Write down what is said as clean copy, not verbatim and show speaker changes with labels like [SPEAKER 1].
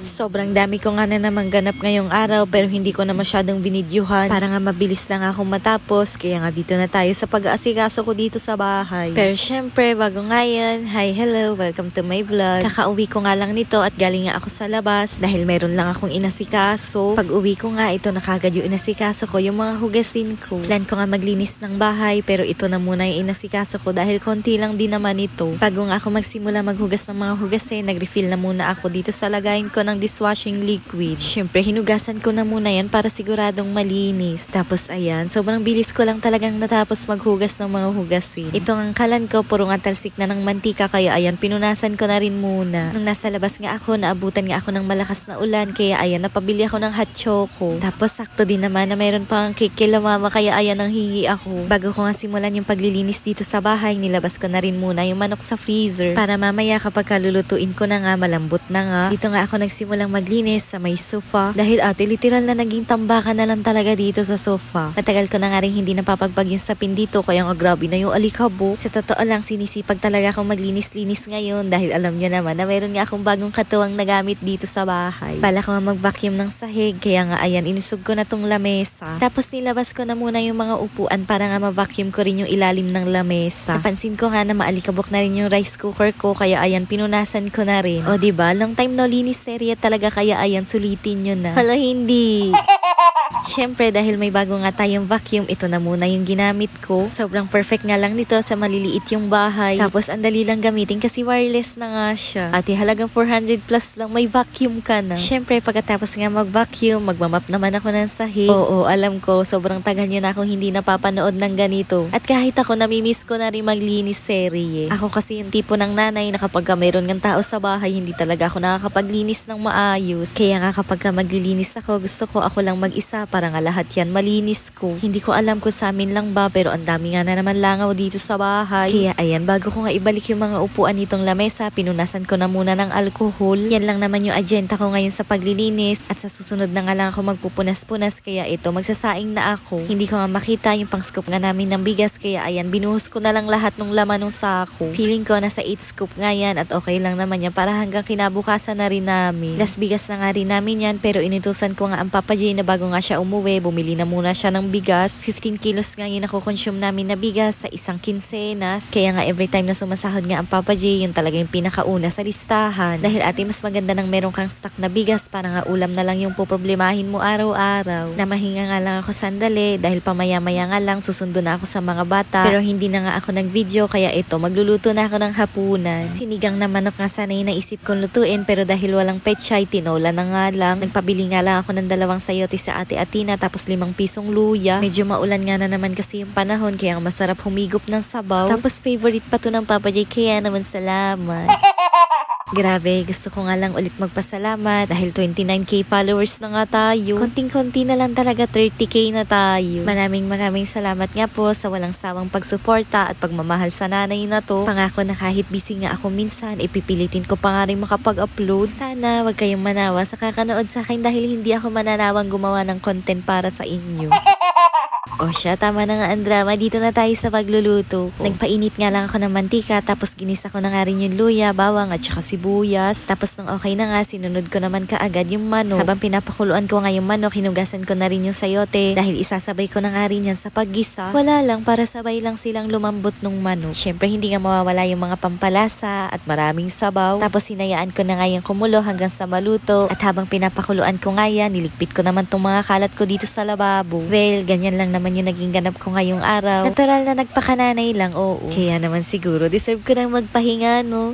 [SPEAKER 1] Sobrang dami ko nga na naman ganap ngayong araw pero hindi ko na masyadong binidyuhan para nga mabilis lang akong matapos. Kaya nga dito na tayo sa pag-aasikaso ko dito sa bahay. Pero syempre bago nga yan, hi, hello, welcome to my vlog. Kakauwi ko nga lang nito at galing nga ako sa labas dahil meron lang akong inasikaso. Pag uwi ko nga ito na kagad yung inasikaso ko, yung mga hugasin ko. Plan ko nga maglinis ng bahay pero ito na muna yung inasikaso ko dahil konti lang din naman ito. Bago nga ako magsimula maghugas ng mga hugasin, nag-refill na muna ako dito sa lagayin ko ng dishwashing liquid. Syempre, hinugasan ko na muna yan para siguradong malinis. Tapos, ayan, sobrang bilis ko lang talagang natapos maghugas ng mga hugasin. Ito ang kalan ko, puro nga talsik na ng mantika, kaya ayan, pinunasan ko na rin muna. Nung nasa labas nga ako, naabutan nga ako ng malakas na ulan, kaya ayan, napabili ako ng hot choco. Tapos, sakto din naman na mayroon pang cake kila mama, kaya ayan, ang hingi ako. Bago ko nga simulan yung paglilinis dito sa bahay, nilabas ko na rin muna yung manok sa freezer para mamaya kapag kalulutuin ko na nga, malambot na nga. Dito nga ako nagsimulang maglinis sa may sofa dahil ate literal na naging tambakan na lang talaga dito sa sofa. Matagal ko na nga rin hindi napapagpag yung sapin dito kaya nga grabe na yung alikabok. Sa totoo lang sinisipag talaga akong maglinis-linis ngayon dahil alam nyo naman na mayroon nga akong bagong katuwang nagamit dito sa bahay. Bala ko nga mag-vacuum ng sahig kaya nga ayan inusog ko na tong lamesa. Tapos nilabas ko na muna yung mga upuan para nga ma-vacuum ko rin yung ilalim ng lamesa. Napansin ko nga na maalikabok na rin yung rice cooker ko kaya ayan pinunasan ko na rin. O diba long time no linis serye talaga kaya ayan sulitin nyo na. Hala hindi. Siyempre dahil may bago nga tayong vacuum, ito na muna yung ginamit ko. Sobrang perfect nga lang nito sa maliliit yung bahay. Tapos ang dali lang gamitin kasi wireless na nga siya. Ate halagang 400 plus lang may vacuum ka na. Siyempre pagkatapos nga mag-vacuum, magmamap naman ako ng sahig. Oo, alam ko, sobrang tagal nyo na akong hindi napapanood ng ganito. At kahit ako namimiss ko na rin maglinis serye. Ako kasi yung tipo ng nanay na kapag mayroon ng tao sa bahay, hindi talaga ako nakakapaglinis ng maayos. Kaya nga kapag maglilinis ako, gusto ko ako lang mag-isa para nga lahat yan malinis ko. Hindi ko alam kung sa amin lang ba pero ang dami nga na naman langaw dito sa bahay. Kaya ayan, bago ko nga ibalik yung mga upuan nitong lamesa, pinunasan ko na muna ng alcohol. Yan lang naman yung agenda ko ngayon sa paglilinis at sa susunod na nga lang ako magpupunas-punas kaya ito, magsasaing na ako. Hindi ko nga makita yung pang-scoop nga namin ng bigas kaya ayan, binuhos ko na lang lahat ng laman ng sako. Feeling ko nasa 8 scoop nga yan at okay lang naman yan para hanggang kinabukasan na rin namin. Last bigas na nga rin namin yan pero inutusan ko nga ang Papa J na bago nga siya umuwi, bumili na muna siya ng bigas. 15 kilos nga yung nakukonsume namin na bigas sa isang kinsenas. Kaya nga every time na sumasahod nga ang Papa J, yun talaga yung pinakauna sa listahan. Dahil ate, mas maganda nang meron kang stock na bigas para nga ulam na lang yung poproblemahin mo araw-araw. Namahinga nga lang ako sandali dahil pamaya-maya nga lang susundo na ako sa mga bata. Pero hindi na nga ako nag-video kaya ito, magluluto na ako ng hapunan. Sinigang na manok nga sana yung naisip kong lutuin pero dahil walang pechay, tinola na nga lang. Nagpabili nga lang ako ng 2 sayote sa ate Atina tapos 5 pisong luya. Medyo maulan nga na naman kasi yung panahon kaya masarap humigop ng sabaw. Tapos favorite pa to ng Papa J kaya naman salamat. Grabe, gusto ko nga lang ulit magpasalamat dahil 29k followers na nga tayo. Konting-konti na lang talaga 30k na tayo. Maraming salamat nga po sa walang sawang pagsuporta at pagmamahal sa nanay na to. Pangako na kahit busy nga ako minsan, ipipilitin ko pa nga rin makapag-upload. Sana wag kayong manawa sa kakanood sa akin dahil hindi ako mananawang gumawa ng content para sa inyo. O siya, tama na nga ang drama. Dito na tayo sa pagluluto ko. Nagpainit nga lang ako ng mantika tapos ginisa ko na nga rin yung luya, bawang at saka sibuyas. Tapos nung okay na nga, sinunod ko naman kaagad yung manok. Habang pinapakuluan ko nga yung manok, hinugasan ko na rin yung sayote dahil isasabay ko na nga rin yan sa paggisa. Wala lang, para sabay lang silang lumambot nung manok. Syempre hindi nga mawawala yung mga pampalasa at maraming sabaw. Tapos hinayaan ko na nga yung kumulo hanggang sa maluto. At habang pinapakuluan ko nga yan, niligpit ko naman tong mga kalat ko dito sa lababo. Well, ganyan lang naman yung naging ganap ko ngayong araw. Natural na nagpakananay lang, oo. Kaya naman siguro deserve ko nang magpahinga, no?